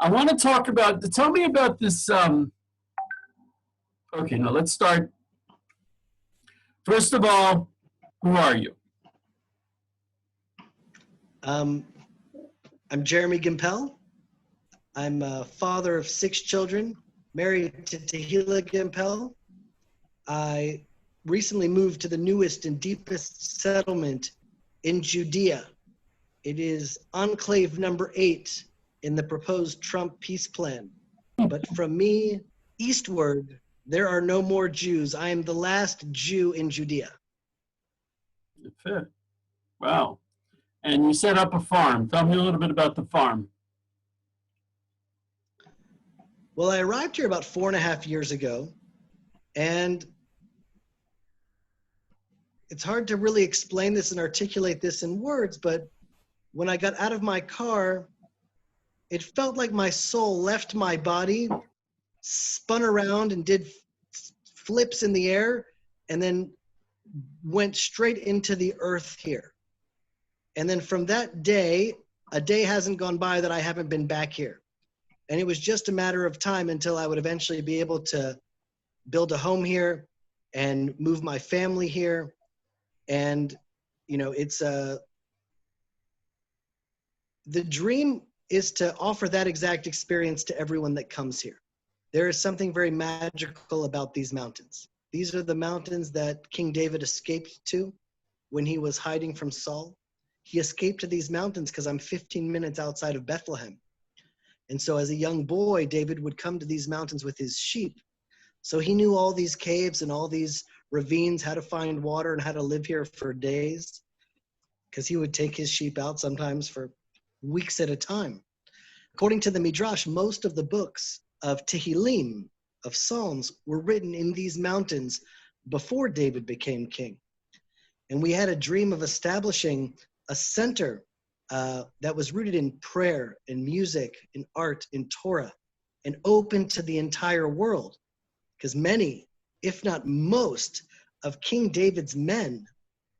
I want to talk about, tell me about this. Okay, now let's start. First of all, who are you? I'm Jeremy Gimpel. I'm a father of 6 children, married to Tehila Gimpel. I recently moved to the newest and deepest settlement in Judea. It is enclave number 8 in the proposed Trump peace plan. But from me eastward, there are no more Jews. I am the last Jew in Judea. Wow. And you set up a farm. Tell me a little bit about the farm. Well, I arrived here about 4.5 years ago, and it's hard to really explain this and articulate this in words, but when I got out of my car, it felt like my soul left my body, spun around and did flips in the air, and then went straight into the earth here. And then from that day, a day hasn't gone by that I haven't been back here. And it was just a matter of time until I would eventually be able to build a home here and move my family here. And, you know, the dream is to offer that exact experience to everyone that comes here. There is something very magical about these mountains. These are the mountains that King David escaped to when he was hiding from Saul. He escaped to these mountains because I'm 15 minutes outside of Bethlehem. And so as a young boy, David would come to these mountains with his sheep. So he knew all these caves and all these ravines, how to find water and how to live here for days, because he would take his sheep out sometimes for weeks at a time. According to the Midrash, most of the books of Tehillim, of Psalms, were written in these mountains before David became king. And we had a dream of establishing a center that was rooted in prayer, in music, in art, in Torah, and open to the entire world. Because many, if not most, of King David's men,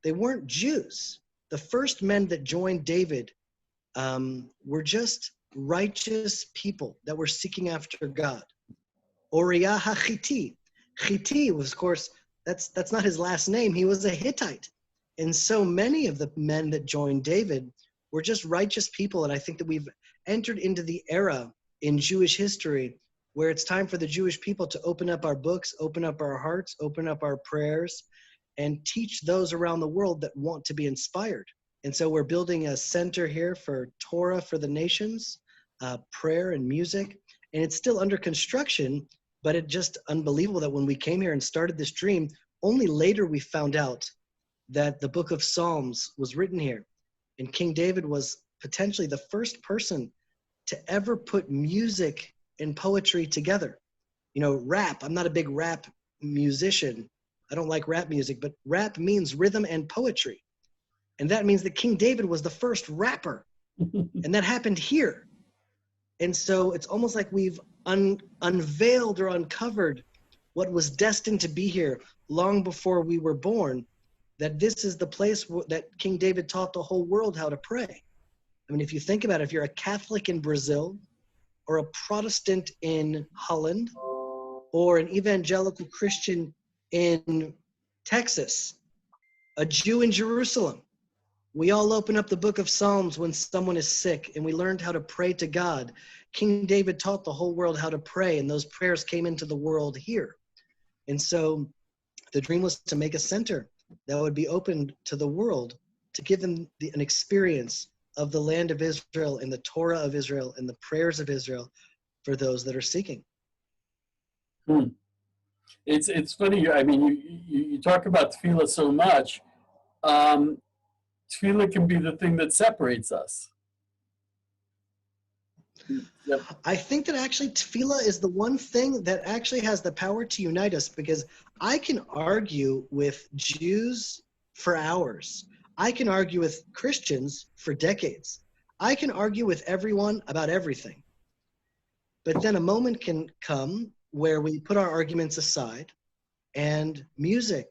they weren't Jews. The first men that joined David were just righteous people that were seeking after God. Uriah HaChiti. Chiti was, of course, that's not his last name. He was a Hittite. And so many of the men that joined David were just righteous people. And I think that we've entered into the era in Jewish history where it's time for the Jewish people to open up our books, open up our hearts, open up our prayers, and teach those around the world that want to be inspired. And so we're building a center here for Torah for the nations, prayer and music. And it's still under construction, but it's just unbelievable that when we came here and started this dream, only later we found out that the book of Psalms was written here. And King David was potentially the first person to ever put music and poetry together. You know, rap, I'm not a big rap musician. I don't like rap music, but rap means rhythm and poetry. And that means that King David was the first rapper. And that happened here. And so it's almost like we've unveiled or uncovered what was destined to be here long before we were born, that this is the place that King David taught the whole world how to pray. I mean, if you think about it, if you're a Catholic in Brazil, or a Protestant in Holland, or an evangelical Christian in Texas, a Jew in Jerusalem, we all open up the book of Psalms when someone is sick, and we learned how to pray to God. King David taught the whole world how to pray, and those prayers came into the world here. And so the dream was to make a center that would be open to the world, to give them an experience of the land of Israel and the Torah of Israel and the prayers of Israel for those that are seeking. It's funny. I mean, you talk about tefillah so much. Tefillah can be the thing that separates us. Yep. I think that actually tefillah is the one thing that actually has the power to unite us, because I can argue with Jews for hours. I can argue with Christians for decades. I can argue with everyone about everything. But then a moment can come where we put our arguments aside, and music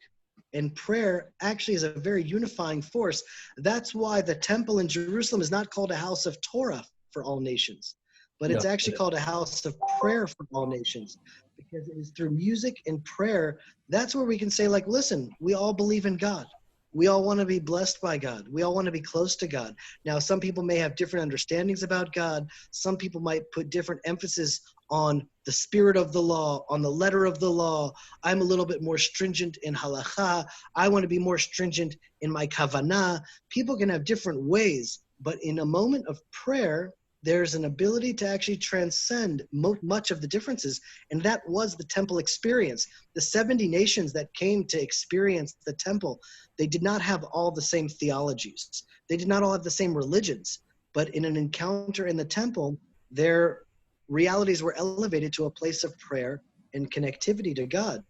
and prayer actually is a very unifying force. That's why the temple in Jerusalem is not called a house of Torah for all nations. but it's actually called a house of prayer for all nations, because it is through music and prayer. That's where we can say, like, listen, we all believe in God. We all want to be blessed by God. We all want to be close to God. Now, some people may have different understandings about God. Some people might put different emphasis on the spirit of the law, on the letter of the law. I'm a little bit more stringent in halakha. I want to be more stringent in my kavanah. People can have different ways, but in a moment of prayer, there's an ability to actually transcend much of the differences. And that was the temple experience. The 70 nations that came to experience the temple, they did not have all the same theologies. They did not all have the same religions. But in an encounter in the temple, their realities were elevated to a place of prayer and connectivity to God.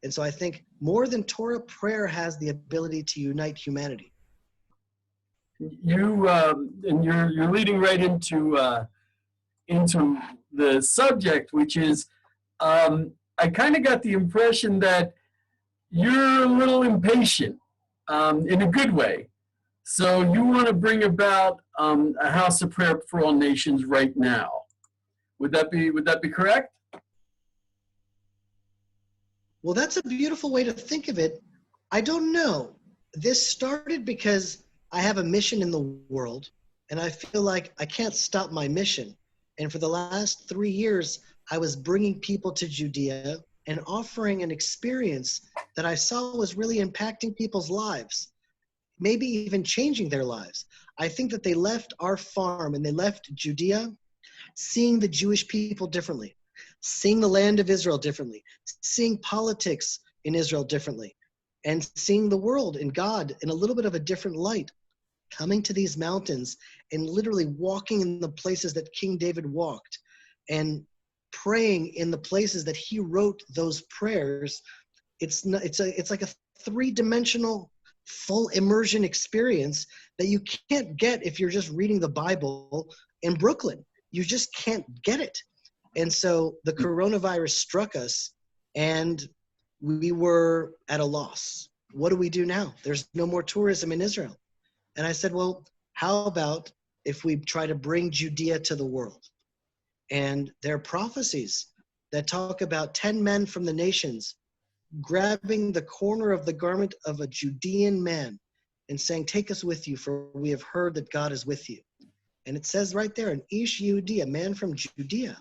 And so I think more than Torah, prayer has the ability to unite humanity. And you're leading right into the subject, which is I kind of got the impression that you're a little impatient in a good way. So you want to bring about a house of prayer for all nations right now. Would that be correct? Well, that's a beautiful way to think of it. I don't know. This started because I have a mission in the world, and I feel like I can't stop my mission. And for the last 3 years, I was bringing people to Judea and offering an experience that I saw was really impacting people's lives, maybe even changing their lives. I think that they left our farm and they left Judea seeing the Jewish people differently, seeing the land of Israel differently, seeing politics in Israel differently, and seeing the world and God in a little bit of a different light. Coming to these mountains and literally walking in the places that King David walked and praying in the places that he wrote those prayers. It's like a 3-dimensional full immersion experience that you can't get if you're just reading the Bible in Brooklyn. You just can't get it. And so the coronavirus struck us and we were at a loss. What do we do now? There's no more tourism in Israel. And I said, well, how about if we try to bring Judea to the world? And there are prophecies that talk about 10 men from the nations grabbing the corner of the garment of a Judean man and saying, take us with you, for we have heard that God is with you. And it says right there, an Ish Yehudi, a man from Judea.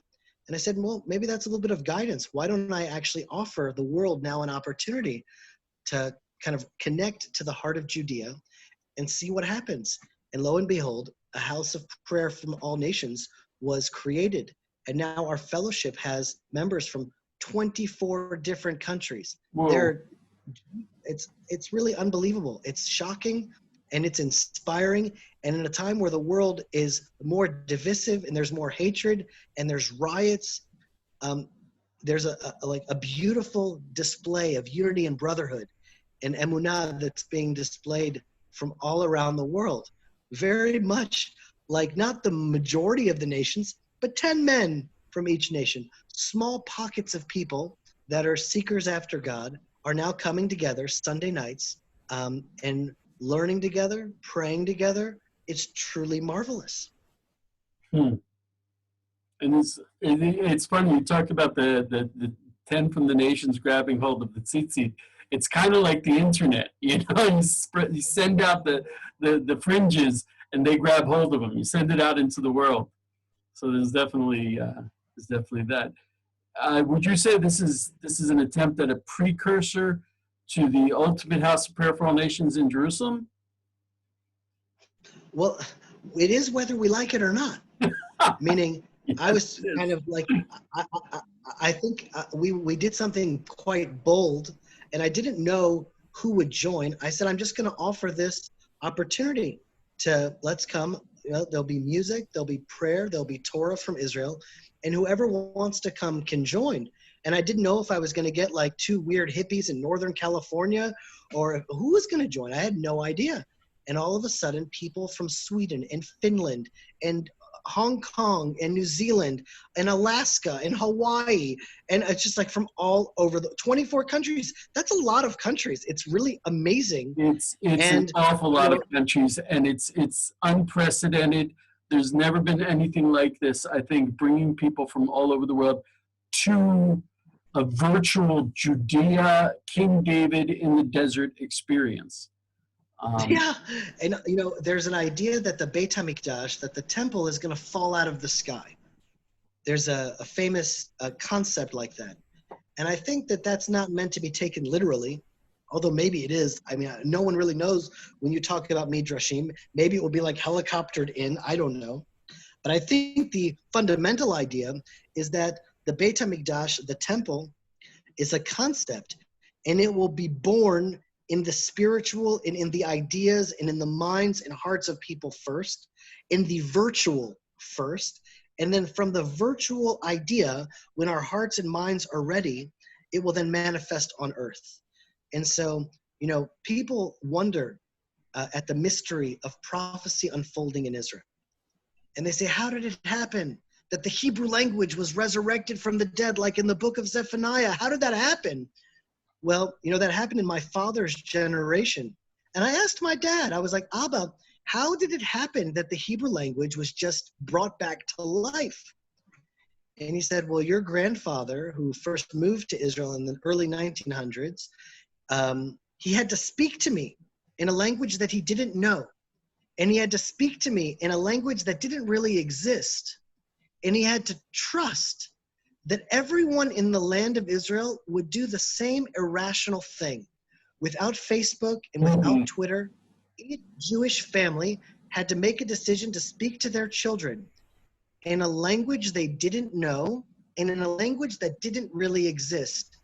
And I said, well, maybe that's a little bit of guidance. Why don't I actually offer the world now an opportunity to kind of connect to the heart of Judea and see what happens? And lo and behold, a house of prayer from all nations was created. And now our fellowship has members from 24 different countries. It's really unbelievable. It's shocking and it's inspiring. And in a time where the world is more divisive and there's more hatred and there's riots, there's a beautiful display of unity and brotherhood and emunah that's being displayed from all around the world. Very much like not the majority of the nations, but 10 men from each nation. Small pockets of people that are seekers after God are now coming together Sunday nights and learning together, praying together. It's truly marvelous. And it's funny, you talked about the 10 from the nations grabbing hold of the tzitzit. It's kind of like the internet, you know, you send out the fringes and they grab hold of them. You send it out into the world. So there's definitely that. Would you say this is an attempt at a precursor to the ultimate house of prayer for all nations in Jerusalem? Well, it is whether we like it or not. Meaning, yes, I was kind of like, I think we did something quite bold, and I didn't know who would join. I said, I'm just going to offer this opportunity to let's come. You know, there'll be music, there'll be prayer, there'll be Torah from Israel, and whoever wants to come can join. And I didn't know if I was going to get like 2 weird hippies in Northern California or who was going to join. I had no idea. And all of a sudden, people from Sweden and Finland and Hong Kong and New Zealand and Alaska and Hawaii, and it's just like from all over the 24 countries. That's a lot of countries. It's really amazing. It's an awful lot of countries, and it's unprecedented. there's never been anything like this, I think, bringing people from all over the world to a virtual Judea, King David in the desert experience. Yeah, and there's an idea that the Beit HaMikdash, that the temple is going to fall out of the sky. There's a famous concept like that. And I think that that's not meant to be taken literally, although maybe it is. I mean, no one really knows when you talk about Midrashim. Maybe it will be like helicoptered in, I don't know. But I think the fundamental idea is that the Beit HaMikdash, the temple, is a concept, and it will be born in the spiritual and in the ideas and in the minds and hearts of people first, in the virtual first, and then from the virtual idea, when our hearts and minds are ready, it will then manifest on earth. And so, people wonder at the mystery of prophecy unfolding in Israel. And they say, how did it happen that the Hebrew language was resurrected from the dead, like in the book of Zephaniah? How did that happen? Well, that happened in my father's generation. And I asked my dad, I was like, Abba, how did it happen that the Hebrew language was just brought back to life? And he said, well, your grandfather, who first moved to Israel in the early 1900s, he had to speak to me in a language that he didn't know. And he had to speak to me in a language that didn't really exist. And he had to trust that everyone in the land of Israel would do the same irrational thing. Without Facebook and without Twitter, each Jewish family had to make a decision to speak to their children in a language they didn't know and in a language that didn't really exist.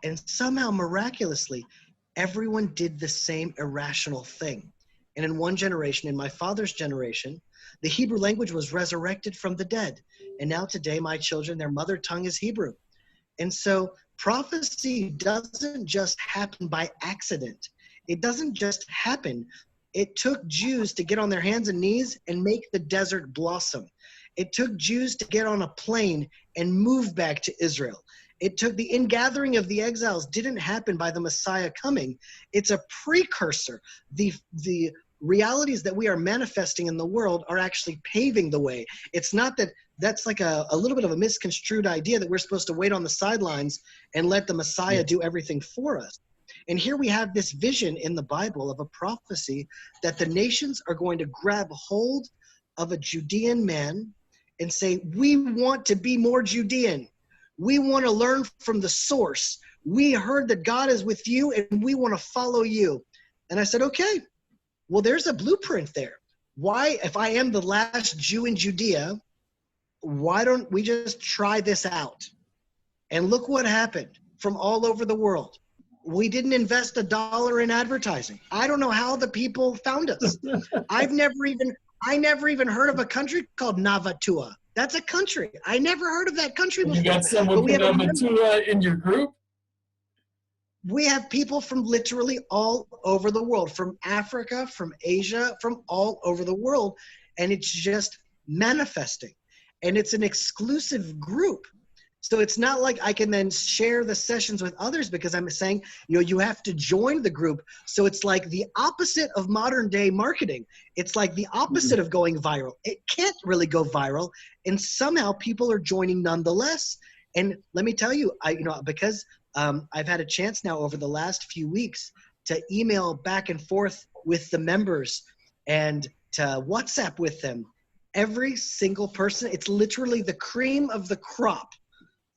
And somehow, miraculously, everyone did the same irrational thing. And in one generation, in my father's generation, the Hebrew language was resurrected from the dead. And now today, my children, their mother tongue is Hebrew. And so prophecy doesn't just happen by accident. It doesn't just happen. It took Jews to get on their hands and knees and make the desert blossom. It took Jews to get on a plane and move back to Israel. It took the ingathering of the exiles didn't happen by the Messiah coming. It's a precursor. The realities that we are manifesting in the world are actually paving the way. It's not that that's like a little bit of a misconstrued idea that we're supposed to wait on the sidelines and let the Messiah do everything for us. And here we have this vision in the Bible of a prophecy that the nations are going to grab hold of a Judean man and say, we want to be more Judean. We want to learn from the source. We heard that God is with you and we want to follow you. And I said, okay, well, there's a blueprint there. Why, if I am the last Jew in Judea, why don't we just try this out? And look what happened from all over the world. We didn't invest $1 in advertising. I don't know how the people found us. I never even heard of a country called Navatua. That's a country. I never heard of that country before. You got someone from Navatua in your group? We have people from literally all over the world, from Africa, from Asia, from all over the world. And it's just manifesting. And it's an exclusive group. So it's not like I can then share the sessions with others because I'm saying, you have to join the group. So it's like the opposite of modern day marketing. It's like the opposite of going viral. It can't really go viral. And somehow people are joining nonetheless. And let me tell you, because I've had a chance now over the last few weeks to email back and forth with the members and to WhatsApp with them. Every single person, it's literally the cream of the crop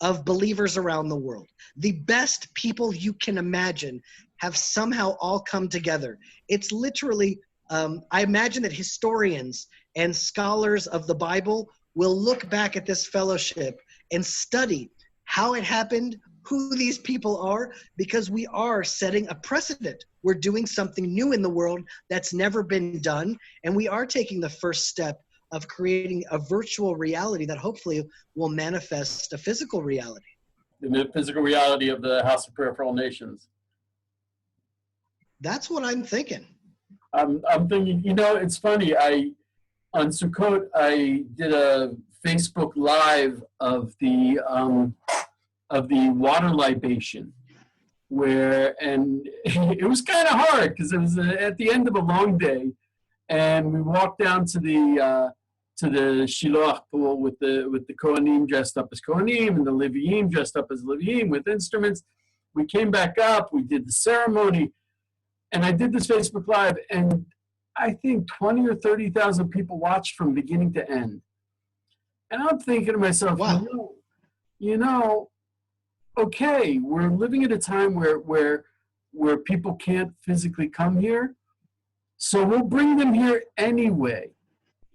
of believers around the world. The best people you can imagine have somehow all come together. It's literally, I imagine that historians and scholars of the Bible will look back at this fellowship and study how it happened, who these people are, because we are setting a precedent. We're doing something new in the world that's never been done, and we are taking the first step of creating a virtual reality that hopefully will manifest a physical reality. The physical reality of the House of Prayer for All Nations. That's what I'm thinking. I'm thinking, it's funny. On Sukkot, I did a Facebook Live of the water libation, and it was kind of hard because it was at the end of a long day, and we walked down to the to the Shiloh pool with the Kohanim dressed up as Kohanim and the Leviim dressed up as Leviim with instruments. We came back up, we did the ceremony, and I did this Facebook Live, and I think 20 or 30,000 people watched from beginning to end. And I'm thinking to myself, Wow. Okay, we're living at a time where people can't physically come here, so we'll bring them here anyway.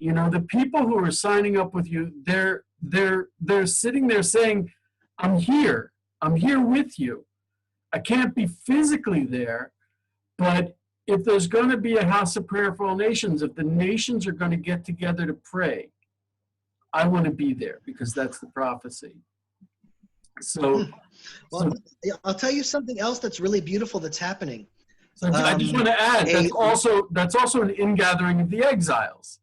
The people who are signing up with you, they're sitting there saying, I'm here with you. I can't be physically there, but if there's going to be a house of prayer for all nations, if the nations are going to get together to pray, I want to be there because that's the prophecy. So, Well, I'll tell you something else that's really beautiful that's happening. So I just want to add, that's also an ingathering of the exiles.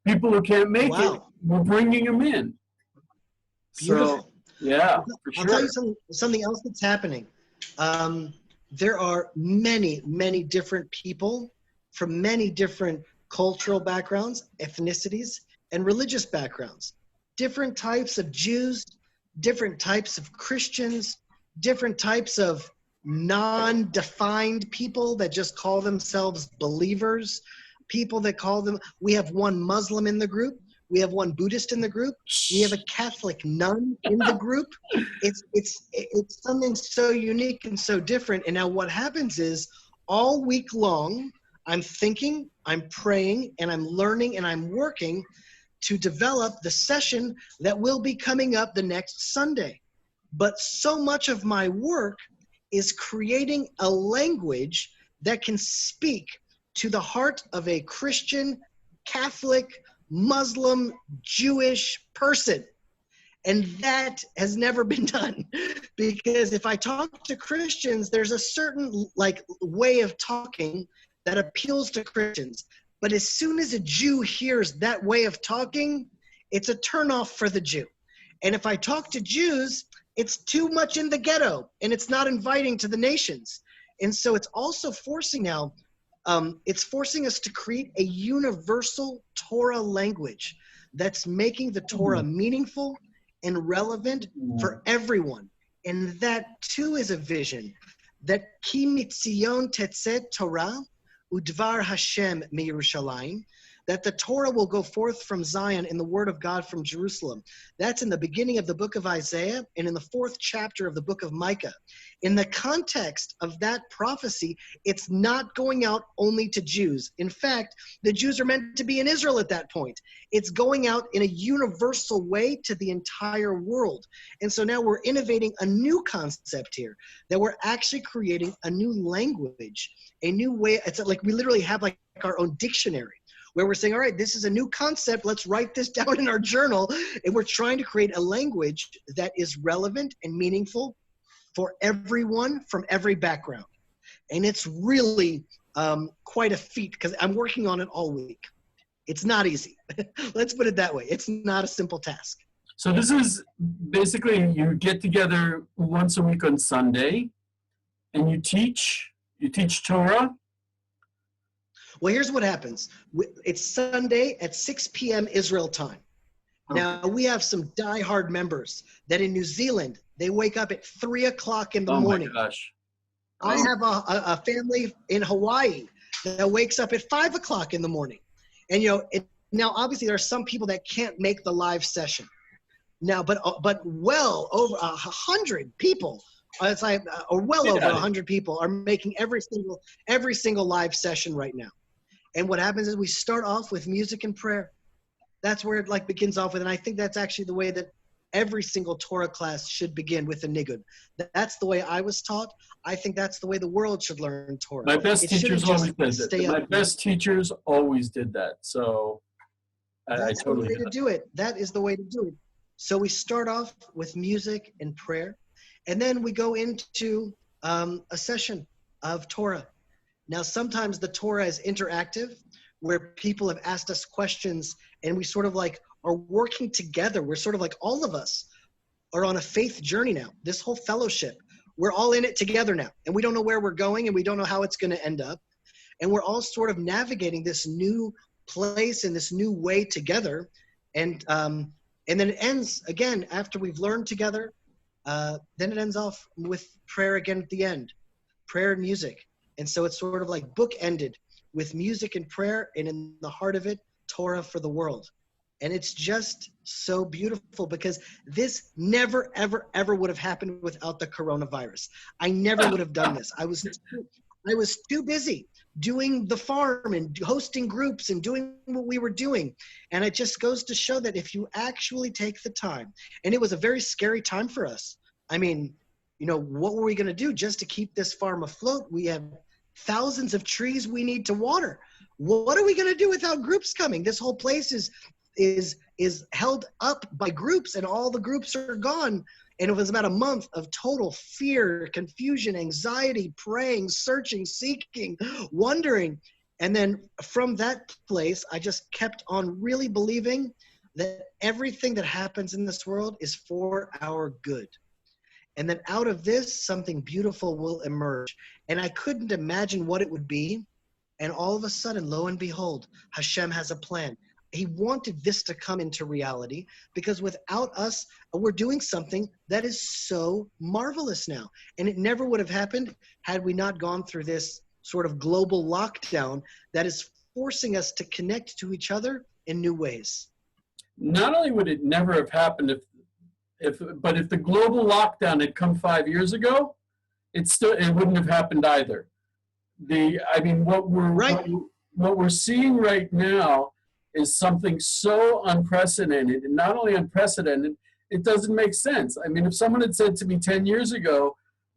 People who can't make it, we're bringing them in. Beautiful. So, yeah, for sure. I'll tell you something else that's happening. There are many, many different people from many different cultural backgrounds, ethnicities, and religious backgrounds. Different types of Jews, different types of Christians, different types of non-defined people that just call themselves believers, people that call them, we have one Muslim in the group, we have one Buddhist in the group, we have a Catholic nun in the group. It's something so unique and so different. And now what happens is all week long, I'm thinking, I'm praying, and I'm learning, and I'm working to develop the session that will be coming up the next Sunday. But so much of my work is creating a language that can speak to the heart of a Christian, Catholic, Muslim, Jewish person. And that has never been done, because if I talk to Christians, there's a certain way of talking that appeals to Christians. But as soon as a Jew hears that way of talking, it's a turnoff for the Jew. And if I talk to Jews, it's too much in the ghetto, and it's not inviting to the nations. And so it's also forcing now, it's forcing us to create a universal Torah language that's making the Torah meaningful and relevant for everyone. And that too is a vision, that Ki mitzion tetzeh Torah udvar Hashem miYerushalayim, that the Torah will go forth from Zion in the word of God from Jerusalem. That's in the beginning of the book of Isaiah and in the 4th chapter of the book of Micah. In the context of that prophecy, it's not going out only to Jews. In fact, the Jews are meant to be in Israel at that point. It's going out in a universal way to the entire world. And so now we're innovating a new concept here, that we're actually creating a new language, a new way. It's like we literally have like our own dictionary, where we're saying, all right, this is a new concept. Let's write this down in our journal. And we're trying to create a language that is relevant and meaningful for everyone from every background. And it's really quite a feat, because I'm working on it all week. It's not easy. Let's put it that way. It's not a simple task. So this is basically, you get together once a week on Sunday and you teach Torah. Well, here's what happens. It's Sunday at 6 p.m. Israel time. Now, we have some diehard members that in New Zealand, they wake up at 3 o'clock in the morning. Oh my gosh. I have a family in Hawaii that wakes up at 5 o'clock in the morning. And, now obviously there are some people that can't make the live session. Now, but well over 100 people, or well over 100 people are making every single live session right now. And what happens is we start off with music and prayer. That's where it begins off with. And I think that's actually the way that every single Torah class should begin, with a nigun. That's the way I was taught. I think that's the way the world should learn Torah. My best teachers always did that. My best teachers always did that. So I totally get it. Do it. That is the way to do it. So we start off with music and prayer, and then we go into a session of Torah. Now, sometimes the Torah is interactive, where people have asked us questions, and we sort of are working together. We're sort of all of us are on a faith journey now. This whole fellowship, we're all in it together now, and we don't know where we're going, and we don't know how it's going to end up. And we're all sort of navigating this new place and this new way together. And then it ends again after we've learned together. Then it ends off with prayer again at the end, prayer and music. And so it's sort of like bookended with music and prayer, and in the heart of it, Torah for the world. And it's just so beautiful because this never, ever, ever would have happened without the coronavirus. I never would have done this. I was too busy doing the farm and hosting groups and doing what we were doing. And it just goes to show that if you actually take the time, and it was a very scary time for us. I mean, what were we going to do just to keep this farm afloat? We have thousands of trees we need to water. What are we going to do without groups coming? This whole place is held up by groups, and all the groups are gone. And it was about a month of total fear, confusion, anxiety, praying, searching, seeking, wondering. And then from that place, I just kept on really believing that everything that happens in this world is for our good. And then out of this, something beautiful will emerge. And I couldn't imagine what it would be. And all of a sudden, lo and behold, Hashem has a plan. He wanted this to come into reality because without us, we're doing something that is so marvelous now. And it never would have happened had we not gone through this sort of global lockdown that is forcing us to connect to each other in new ways. Not only would it never have happened but if the global lockdown had come 5 years ago, it wouldn't have happened either. What we're seeing right now is something so unprecedented, and not only unprecedented, it doesn't make sense. I mean, if someone had said to me 10 years ago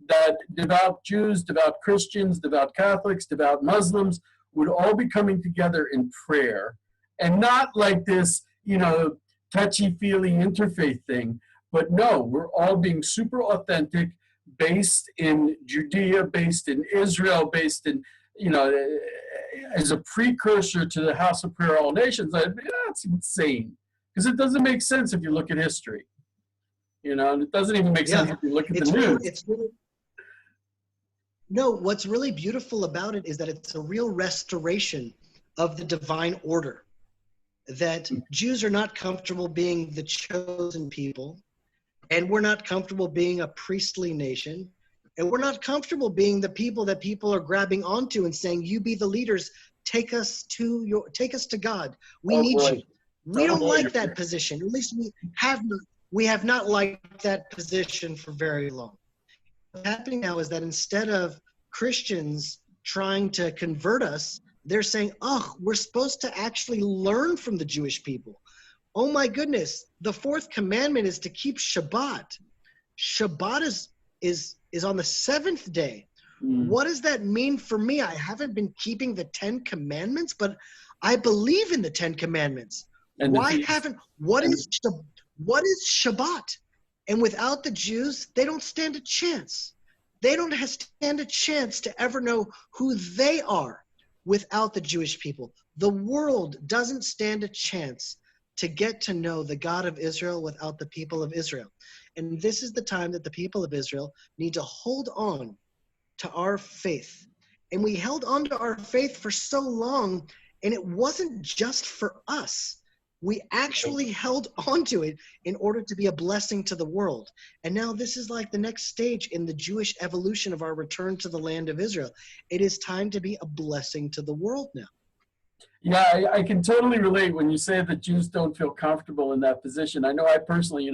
that devout Jews, devout Christians, devout Catholics, devout Muslims would all be coming together in prayer, and not like this, touchy-feely interfaith thing, but no, we're all being super authentic, based in Judea, based in Israel, based in, as a precursor to the house of prayer all nations. That's insane, because it doesn't make sense if you look at history, and it doesn't even make sense if you look at the news. No, what's really beautiful about it is that it's a real restoration of the divine order, that Jews are not comfortable being the chosen people, and we're not comfortable being a priestly nation, and we're not comfortable being the people that people are grabbing onto and saying, you be the leaders, take us to God. We need you. We don't like that position. At least we have not liked that position for very long. What's happening now is that instead of Christians trying to convert us, they're saying, we're supposed to actually learn from the Jewish people. Oh my goodness, the fourth commandment is to keep Shabbat. Shabbat is on the seventh day. What does that mean for me? I haven't been keeping the 10 commandments, but I believe in the 10 commandments. What is Shabbat? And without the Jews, they don't stand a chance. They don't stand a chance to ever know who they are without the Jewish people. The world doesn't stand a chance to get to know the God of Israel without the people of Israel. And this is the time that the people of Israel need to hold on to our faith. And we held on to our faith for so long, and it wasn't just for us. We actually held on to it in order to be a blessing to the world. And now this is like the next stage in the Jewish evolution of our return to the land of Israel. It is time to be a blessing to the world now. Yeah, I can totally relate when you say that Jews don't feel comfortable in that position. I know I personally,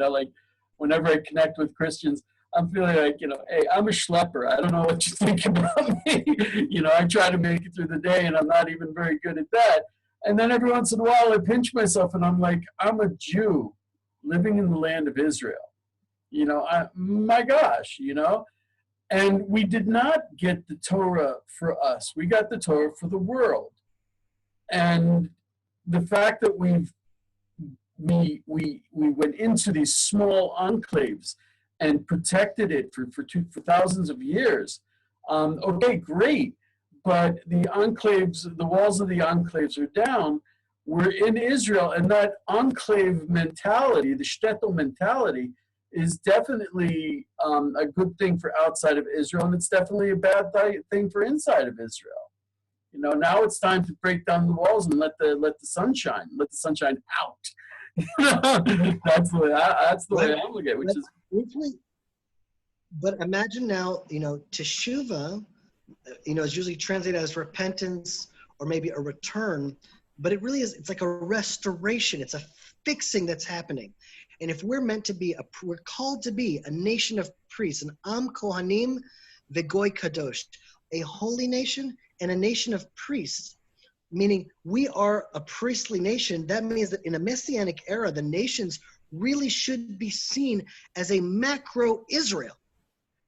whenever I connect with Christians, I'm feeling like, hey, I'm a schlepper. I don't know what you think about me. I try to make it through the day, and I'm not even very good at that. And then every once in a while, I pinch myself, and I'm like, I'm a Jew living in the land of Israel. My gosh, And we did not get the Torah for us. We got the Torah for the world. And the fact that we went into these small enclaves and protected it for thousands of years. Okay, great. But the enclaves, the walls of the enclaves are down. We're in Israel, and that enclave mentality, the shtetl mentality, is definitely a good thing for outside of Israel, and it's definitely a bad thing for inside of Israel. Now it's time to break down the walls and let the sunshine out. That's the way Right? I look at it, which But is briefly, but imagine now, teshuva, is usually translated as repentance or maybe a return, but it really is, it's like a restoration. It's a fixing that's happening. And if we're meant to be, we're called to be a nation of priests, an Am Kohanim Vegoy Kadosh, a holy nation and a nation of priests, meaning we are a priestly nation. That means that in a messianic era, the nations really should be seen as a macro Israel.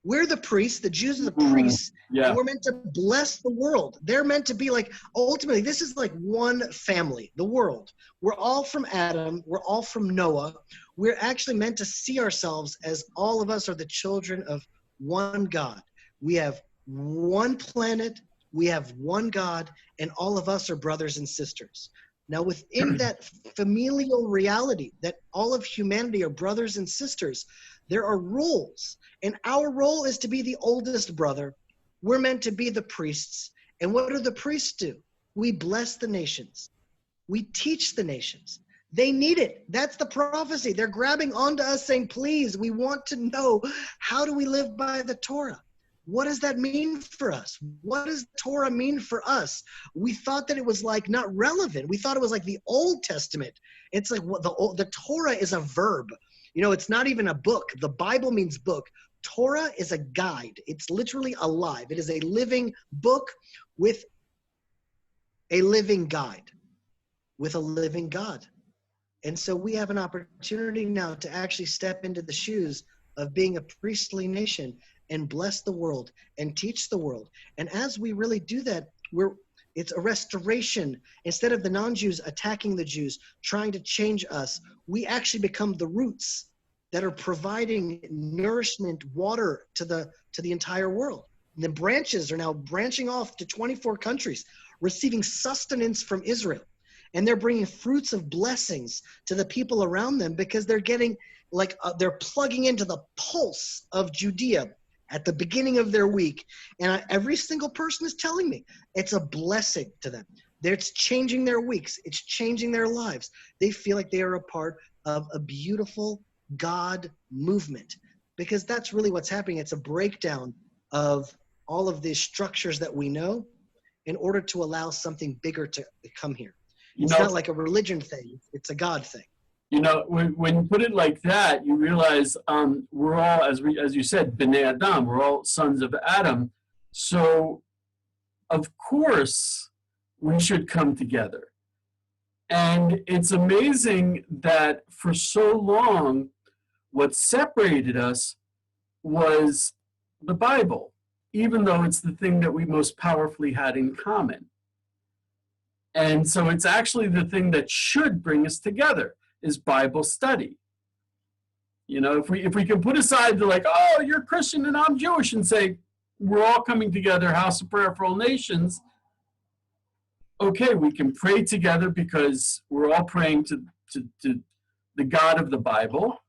We're the priests, the Jews are the priests, and yeah. we're meant to bless the world. They're meant to be like, ultimately, this is like one family, the world. We're all from Adam, we're all from Noah. We're actually meant to see ourselves as all of us are the children of one God. We have one planet, we have one God, and all of us are brothers and sisters. Now, within that familial reality that all of humanity are brothers and sisters, there are roles, and our role is to be the oldest brother. We're meant to be the priests. And what do the priests do? We bless the nations. We teach the nations. They need it. That's the prophecy. They're grabbing onto us saying, please, we want to know, how do we live by the Torah? What does that mean for us? What does Torah mean for us? We thought that it was like not relevant. We thought it was like the Old Testament. It's like what the Torah is a verb. It's not even a book. The Bible means book. Torah is a guide. It's literally alive. It is a living book with a living guide, with a living God. And so we have an opportunity now to actually step into the shoes of being a priestly nation and bless the world and teach the world. And as we really do that, it's a restoration. Instead of the non-Jews attacking the Jews, trying to change us, we actually become the roots that are providing nourishment, water to the entire world. And the branches are now branching off to 24 countries, receiving sustenance from Israel. And they're bringing fruits of blessings to the people around them because they're getting they're plugging into the pulse of Judea at the beginning of their week. And every single person is telling me it's a blessing to them. It's changing their weeks. It's changing their lives. They feel like they are a part of a beautiful God movement, because that's really what's happening. It's a breakdown of all of these structures that we know in order to allow something bigger to come here. It's not like a religion thing. It's a God thing. When you put it like that, you realize we're all, as you said, Bnei Adam, we're all sons of Adam. So, of course, we should come together. And it's amazing that for so long, what separated us was the Bible, even though it's the thing that we most powerfully had in common. And so it's actually the thing that should bring us together is Bible study. If we can put aside the oh, you're Christian and I'm Jewish, and say we're all coming together, House of Prayer for All Nations. Okay, we can pray together because we're all praying to the God of the Bible,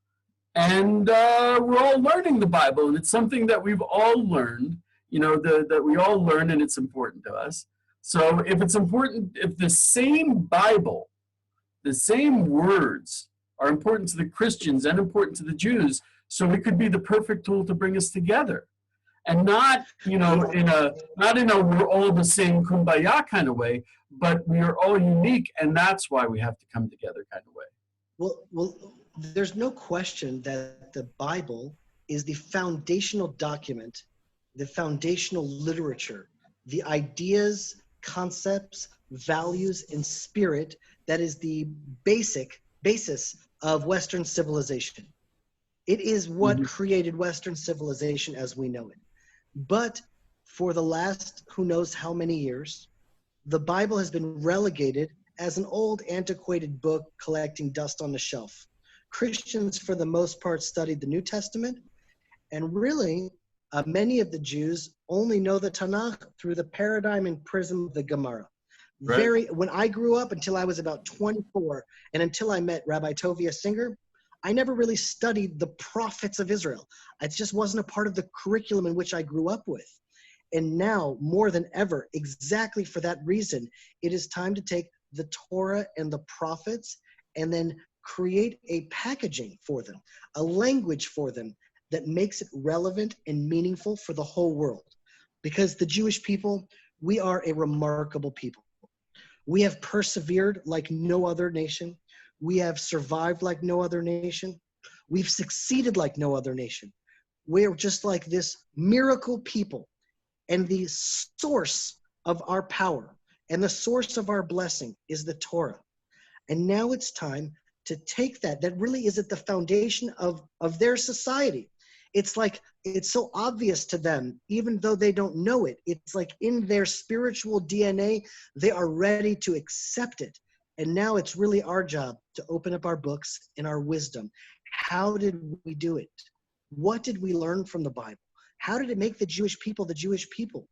and we're all learning the Bible, and it's something that we've all learned. That we all learn, and it's important to us. So if it's important, if the same Bible, the same words are important to the Christians and important to the Jews, so it could be the perfect tool to bring us together. And not, in a we're all the same kumbaya kind of way, but we are all unique, and that's why we have to come together kind of way. Well, there's no question that the Bible is the foundational document, the foundational literature, the ideas, concepts, values, and spirit that is the basis of Western civilization. It is what created Western civilization as we know it. But for the last who knows how many years, the Bible has been relegated as an old antiquated book collecting dust on the shelf. Christians, for the most part, studied the New Testament, and really, many of the Jews only know the Tanakh through the paradigm and prism of the Gemara. Right. When I grew up, until I was about 24, and until I met Rabbi Tovia Singer, I never really studied the prophets of Israel. It just wasn't a part of the curriculum in which I grew up with. And now, more than ever, exactly for that reason, it is time to take the Torah and the prophets and then create a packaging for them, a language for them that makes it relevant and meaningful for the whole world. Because the Jewish people, we are a remarkable people. We have persevered like no other nation. We have survived like no other nation. We've succeeded like no other nation. We're just like this miracle people. And the source of our power and the source of our blessing is the Torah. And now it's time to take that really is at the foundation of their society. It's like, it's so obvious to them, even though they don't know it. It's like in their spiritual DNA, they are ready to accept it. And now it's really our job to open up our books and our wisdom. How did we do it? What did we learn from the Bible? How did it make the Jewish people the Jewish people?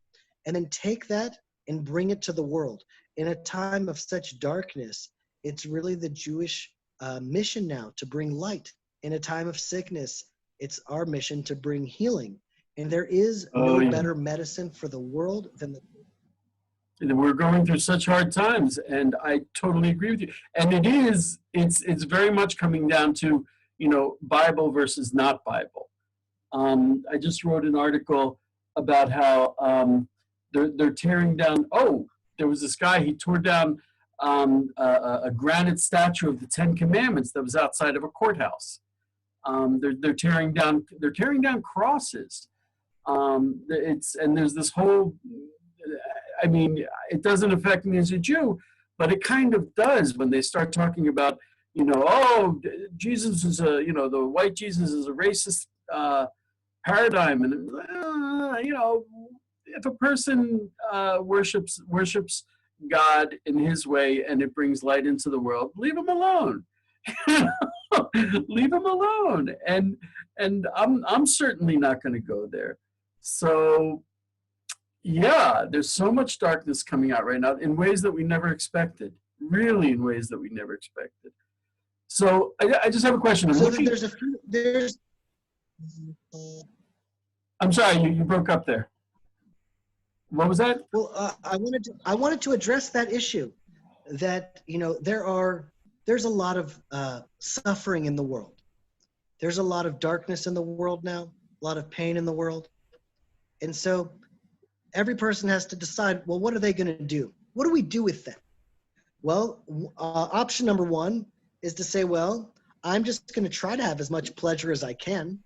And then take that and bring it to the world. In a time of such darkness, it's really the Jewish mission now to bring light. In a time of sickness, it's our mission to bring healing. And there is no better medicine for the world than the. We're going through such hard times, and I totally agree with you. And it's very much coming down to, Bible versus not Bible. I just wrote an article about how they're tearing down. Oh, there was this guy, he tore down a granite statue of the Ten Commandments that was outside of a courthouse. They're tearing down crosses. And there's this whole. I mean, it doesn't affect me as a Jew, but it kind of does when they start talking about, Jesus is the white Jesus is a racist paradigm, and if a person worships God in His way and it brings light into the world, leave him alone. Leave him alone. And I'm certainly not going to go there. So. Yeah, there's so much darkness coming out right now in ways that we never expected, really in ways that we never expected. So I just have a question. I'm sorry, you broke up there. What was that? Well, I wanted to address that issue that, there's a lot of suffering in the world. There's a lot of darkness in the world now, a lot of pain in the world. And so every person has to decide, well, what are they going to do? What do we do with them? Well, option number one is to say, well, I'm just going to try to have as much pleasure as I can.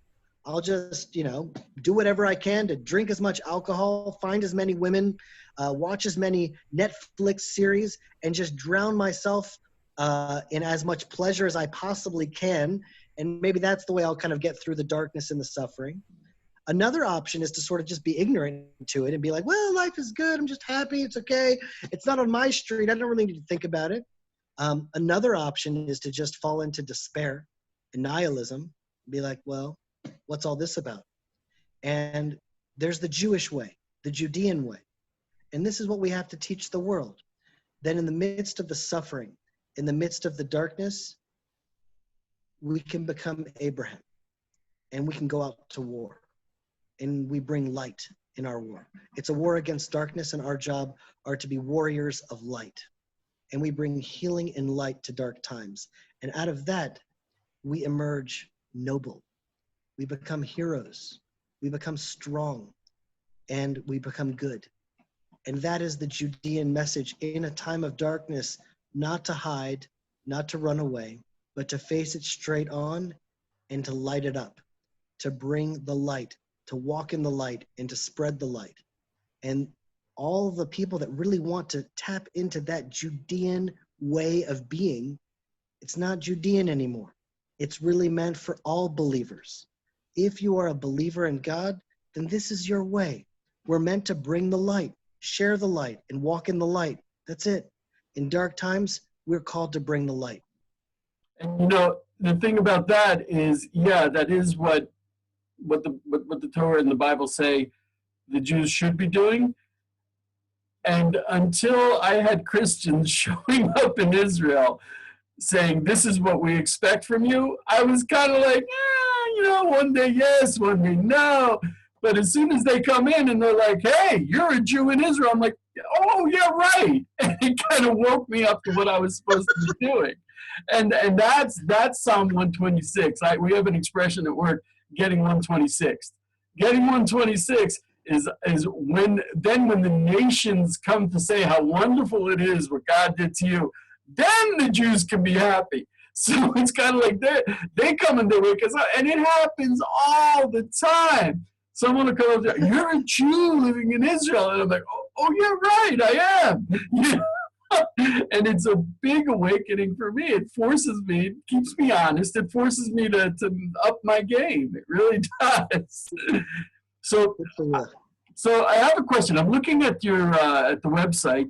I'll just, do whatever I can to drink as much alcohol, find as many women, watch as many Netflix series, and just drown myself in as much pleasure as I possibly can. And maybe that's the way I'll kind of get through the darkness and the suffering. Another option is to sort of just be ignorant to it and be like, well, life is good. I'm just happy. It's okay. It's not on my street. I don't really need to think about it. Another option is to just fall into despair and nihilism, be like, well, what's all this about? And there's the Jewish way, the Judean way. And this is what we have to teach the world. That in the midst of the suffering, in the midst of the darkness, we can become Abraham and we can go out to war. And we bring light in our war. It's a war against darkness, and our job are to be warriors of light. And we bring healing and light to dark times. And out of that, we emerge noble. We become heroes. We become strong. And we become good. And that is the Judean message in a time of darkness, not to hide, not to run away, but to face it straight on and to light it up, to bring the light, to walk in the light and to spread the light. And all the people that really want to tap into that Judean way of being, it's not Judean anymore. It's really meant for all believers. If you are a believer in God, then this is your way. We're meant to bring the light, share the light, and walk in the light. That's it. In dark times, we're called to bring the light. And the thing about that is, that is what the Torah and the Bible say the Jews should be doing. And until I had Christians showing up in Israel saying, this is what we expect from you, I was kind of like, one day yes, one day no. But as soon as they come in and they're like, hey, you're a Jew in Israel, I'm like, oh, yeah, right. And it kind of woke me up to what I was supposed to be doing. And that's Psalm 126. We have an expression at work, getting 126. Getting 126 is when the nations come to say how wonderful it is what God did to you, then the Jews can be happy. So it's kind of like they come and they wake us up, and it happens all the time. Someone will come up and say, "You're a Jew living in Israel," and I'm like, "Oh yeah, right, I am." And it's a big awakening for me. It forces me, it keeps me honest. It forces me to up my game. It really does. So I have a question. I'm looking at your at the website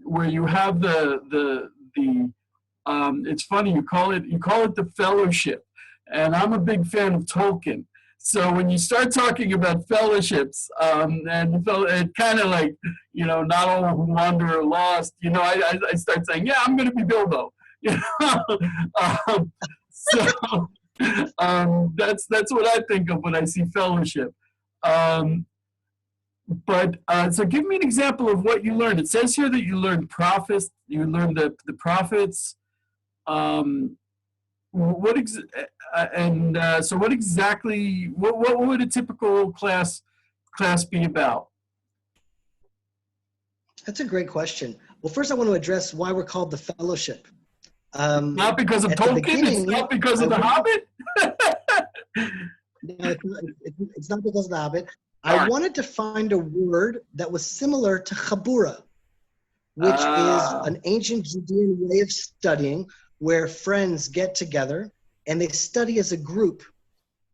where you have the it's funny, you call it the fellowship, and I'm a big fan of Tolkien. So when you start talking about fellowships, and it kind of like, not all who wander are lost. I start saying, yeah, I'm going to be Bilbo. So that's what I think of when I see fellowship. So give me an example of what you learned. It says here that you learned prophets. You learned the prophets. What would a typical class be about? That's a great question. Well, first I want to address why we're called the Fellowship. Not because of Tolkien? It's not because of the Hobbit? No, it's not because of the Hobbit. I wanted to find a word that was similar to chabura, which is an ancient Judean way of studying where friends get together and they study as a group.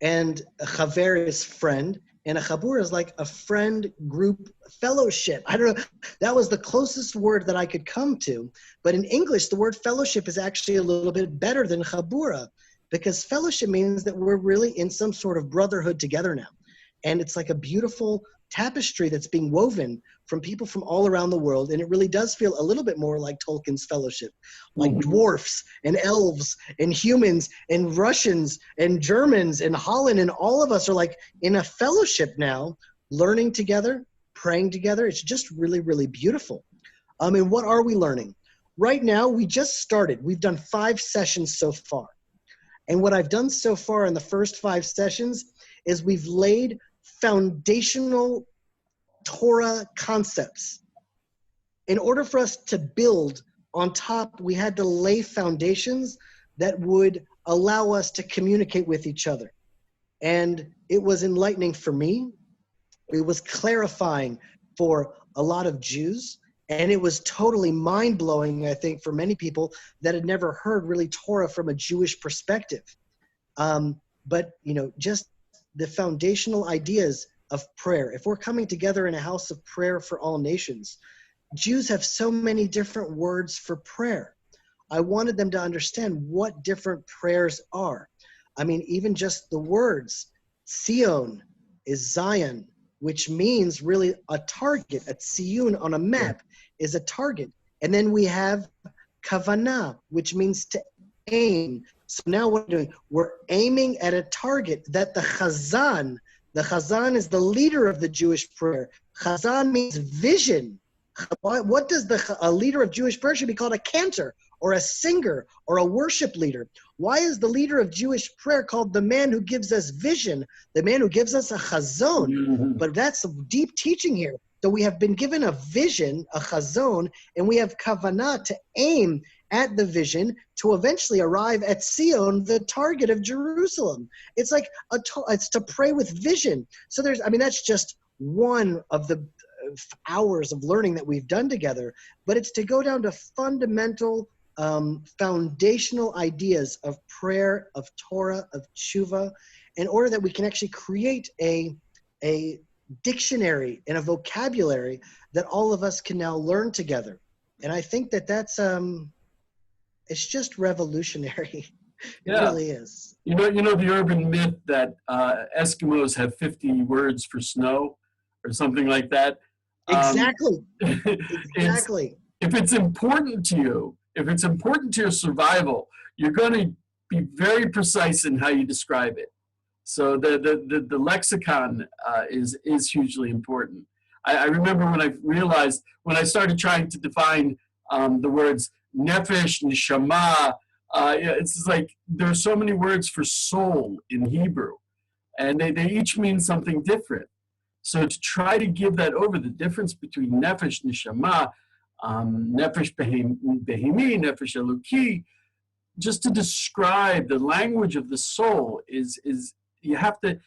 And a chaver is friend, and a chabura is like a friend group fellowship. I don't know. That was the closest word that I could come to. But in English, the word fellowship is actually a little bit better than chabura, because fellowship means that we're really in some sort of brotherhood together now. And it's like a beautiful tapestry that's being woven from people from all around the world. And it really does feel a little bit more like Tolkien's Fellowship, like dwarfs and elves and humans and Russians and Germans and Holland. And all of us are like in a fellowship now, learning together, praying together. It's just really, really beautiful. And what are we learning? Right now, we just started. We've done 5 sessions so far. And what I've done so far in the first 5 sessions is we've laid foundational Torah concepts. In order for us to build on top, we had to lay foundations that would allow us to communicate with each other. And it was enlightening for me. It was clarifying for a lot of Jews. And it was totally mind-blowing, I think, for many people that had never heard really Torah from a Jewish perspective. But, just the foundational ideas of prayer. If we're coming together in a house of prayer for all nations, Jews have so many different words for prayer. I wanted them to understand what different prayers are. I mean, even just the words, Sion is Zion, which means really a target. A Tziyun on a map is a target. And then we have Kavanah, which means to aim. So now what we're doing, we're aiming at a target that the Chazan is the leader of the Jewish prayer. Chazan means vision. What does a leader of Jewish prayer should be called? A cantor or a singer or a worship leader. Why is the leader of Jewish prayer called the man who gives us vision, the man who gives us a chazon? Mm-hmm. But that's a deep teaching here. So we have been given a vision, a chazon, and we have kavanah to aim at the vision to eventually arrive at Sion, the target of Jerusalem. It's like it's to pray with vision. So that's just one of the hours of learning that we've done together, but it's to go down to fundamental foundational ideas of prayer, of Torah, of tshuva, in order that we can actually create a dictionary and a vocabulary that all of us can now learn together. And I think that's it's just revolutionary. It really is. You know the urban myth that Eskimos have 50 words for snow or something like that? Exactly. Exactly. If it's important to you, if it's important to your survival, you're going to be very precise in how you describe it. So the lexicon is hugely important. I remember when I started trying to define the words nefesh, neshama. It's like there's so many words for soul in Hebrew, and they each mean something different. So to try to give that over, the difference between nefesh, neshama, nefesh behemi, nefesh eluki, just to describe the language of the soul is you have to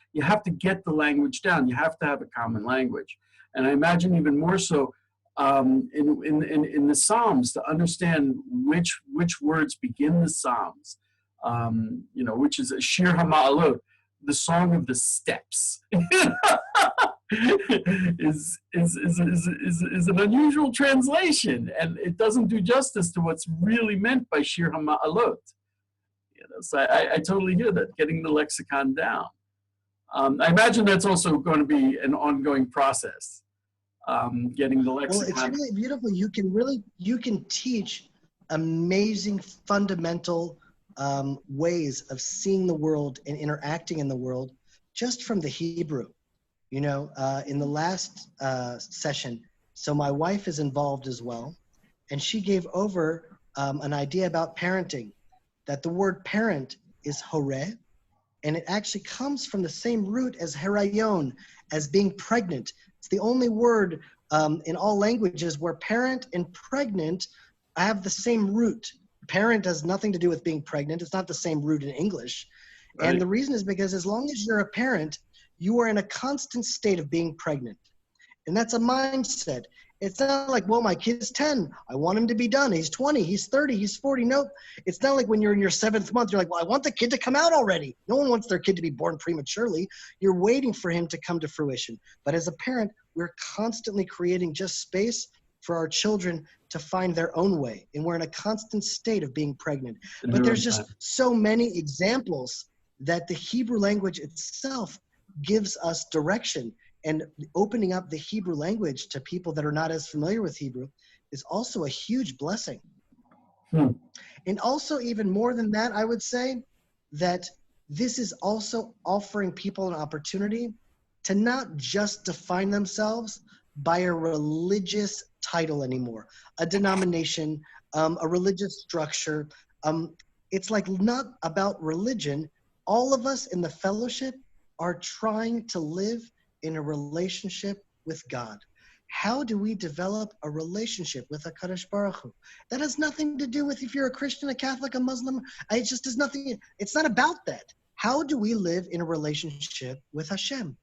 get the language down. You have to have a common language, and I imagine even more so in the Psalms, to understand which words begin the Psalms. Which is a Shir HaMa'alot, the song of the steps. is an unusual translation, and it doesn't do justice to what's really meant by Shir HaMa'alot. So I totally hear that, getting the lexicon down. I imagine that's also going to be an ongoing process, getting the lexicon. Well, it's really beautiful. You can teach amazing fundamental ways of seeing the world and interacting in the world just from the Hebrew. In the last session, so my wife is involved as well, and she gave over an idea about parenting, that the word parent is horeh, and it actually comes from the same root as herayon, as being pregnant. It's the only word in all languages where parent and pregnant have the same root. Parent has nothing to do with being pregnant. It's not the same root in English. Right. And the reason is because as long as you're a parent, you are in a constant state of being pregnant. And that's a mindset. It's not like, well, my kid's 10. I want him to be done. He's 20, he's 30, he's 40. Nope. It's not like when you're in your 7th month, you're like, well, I want the kid to come out already. No one wants their kid to be born prematurely. You're waiting for him to come to fruition. But as a parent, we're constantly creating just space for our children to find their own way. And we're in a constant state of being pregnant. But there's just so many examples that the Hebrew language itself gives us direction. And opening up the Hebrew language to people that are not as familiar with Hebrew is also a huge blessing. And also, even more than that, I would say that this is also offering people an opportunity to not just define themselves by a religious title anymore, a denomination, a religious structure. It's like not about religion. All of us in the fellowship are trying to live in a relationship with God. How do we develop a relationship with HaKadosh Baruch Hu? That has nothing to do with if you're a Christian, a Catholic, a Muslim. It just does nothing. It's not about that. How do we live in a relationship with Hashem?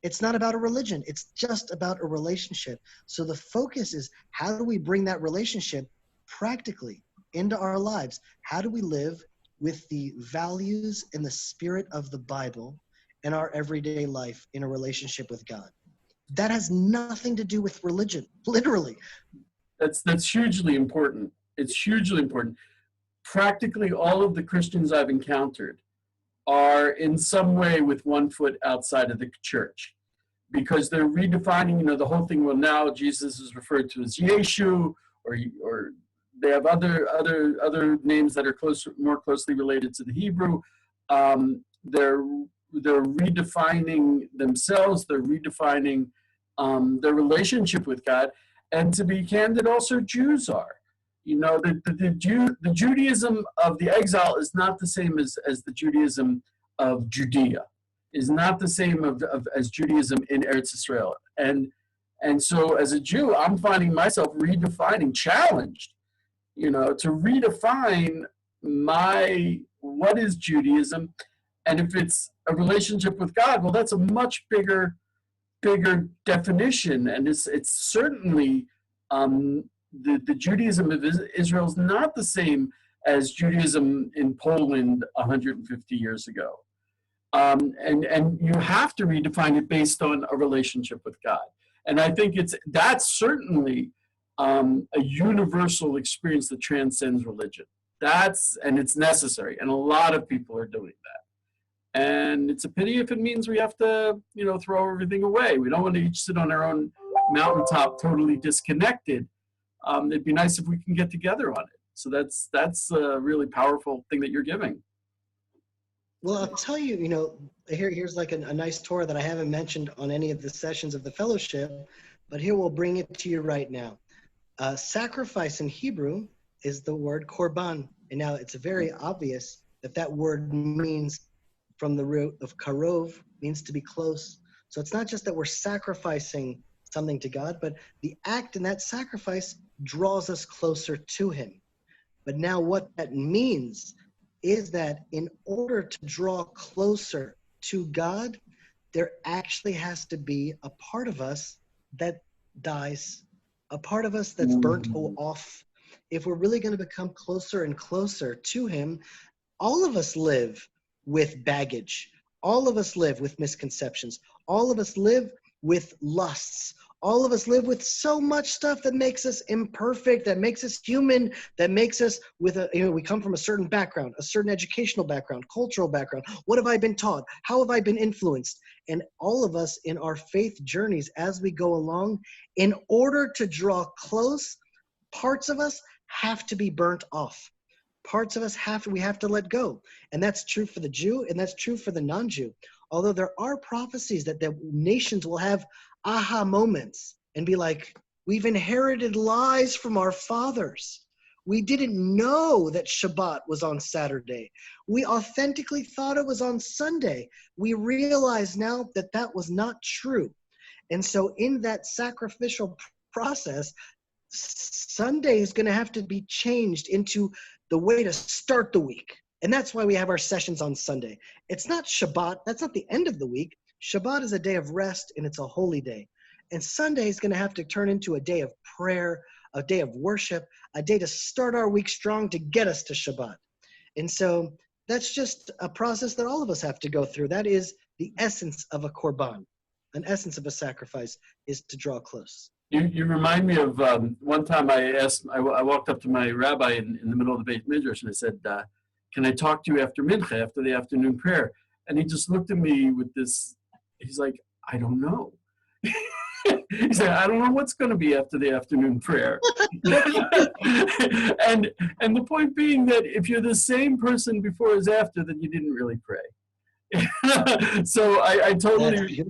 It's not about a religion. It's just about a relationship. So the focus is, how do we bring that relationship practically into our lives? How do we live with the values and the spirit of the Bible in our everyday life in a relationship with God? That has nothing to do with religion, literally. That's hugely important. It's hugely important. Practically all of the Christians I've encountered are in some way with one foot outside of the church, because they're redefining, the whole thing. Well, now Jesus is referred to as Yeshu, or they have other names that are more closely related to the Hebrew. They're redefining themselves. They're redefining their relationship with God. And to be candid, also Jews are. The Judaism of the exile is not the same as the Judaism of Judea, is not the same as Judaism in Eretz Israel. And so as a Jew, I'm finding myself challenged, to redefine what is Judaism. And if it's a relationship with God, well, that's a much bigger definition. And it's certainly the Judaism of Israel is not the same as Judaism in Poland 150 years ago. And you have to redefine it based on a relationship with God. And I think that's certainly a universal experience that transcends religion. And it's necessary. And a lot of people are doing that. And it's a pity if it means we have to, throw everything away. We don't want to each sit on our own mountaintop totally disconnected. It'd be nice if we can get together on it. So that's a really powerful thing that you're giving. Well, I'll tell you, here's like a nice Torah that I haven't mentioned on any of the sessions of the fellowship, but here we'll bring it to you right now. Sacrifice in Hebrew is the word korban. And now it's very obvious that that word means, from the root of karov, means to be close. So it's not just that we're sacrificing something to God, but the act in that sacrifice draws us closer to him. But now what that means is that in order to draw closer to God, there actually has to be a part of us that dies, a part of us that's burnt off. If we're really going to become closer and closer to him, all of us live with baggage. All of us live with misconceptions. All of us live with lusts. All of us live with so much stuff that makes us imperfect, that makes us human, that makes us with we come from a certain background, a certain educational background, cultural background. What have I been taught? How have I been influenced? And all of us in our faith journeys as we go along, in order to draw close, parts of us have to be burnt off. Parts of us we have to let go. And that's true for the Jew, and that's true for the non-Jew. Although there are prophecies that the nations will have aha moments and be like, we've inherited lies from our fathers. We didn't know that Shabbat was on Saturday. We authentically thought it was on Sunday. We realize now that that was not true. And so in that sacrificial process, Sunday is going to have to be changed into the way to start the week. And that's why we have our sessions on Sunday. It's not Shabbat. That's not the end of the week. Shabbat is a day of rest, and it's a holy day. And Sunday is going to have to turn into a day of prayer, a day of worship, a day to start our week strong to get us to Shabbat. And so that's just a process that all of us have to go through. That is the essence of a korban. An essence of a sacrifice is to draw close. You remind me of one time I walked up to my rabbi in the middle of the Beit Midrash and I said, can I talk to you after Mincha, after the afternoon prayer? And he just looked at me with this, he's like, I don't know. He said, I don't know what's going to be after the afternoon prayer. and the point being that if you're the same person before as after, then you didn't really pray. So I totally,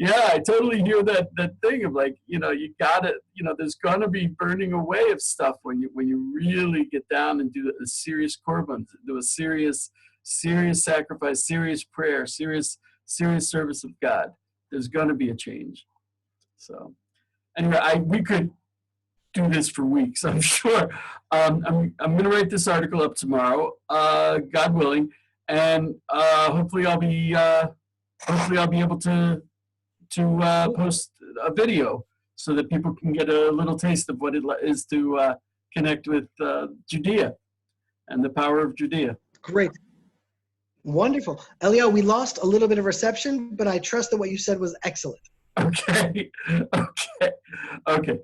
I totally hear that thing of like, you gotta, there's gonna be burning away of stuff when you really get down and do a serious korban, do a serious sacrifice, serious prayer, serious service of God. There's gonna be a change. So anyway, we could do this for weeks, I'm sure. I'm gonna write this article up tomorrow, God willing, and hopefully I'll be able to post a video so that people can get a little taste of what it is to connect with Judea and the power of Judea. Great. Wonderful. Elio, we lost a little bit of reception, but I trust that what you said was excellent. Okay.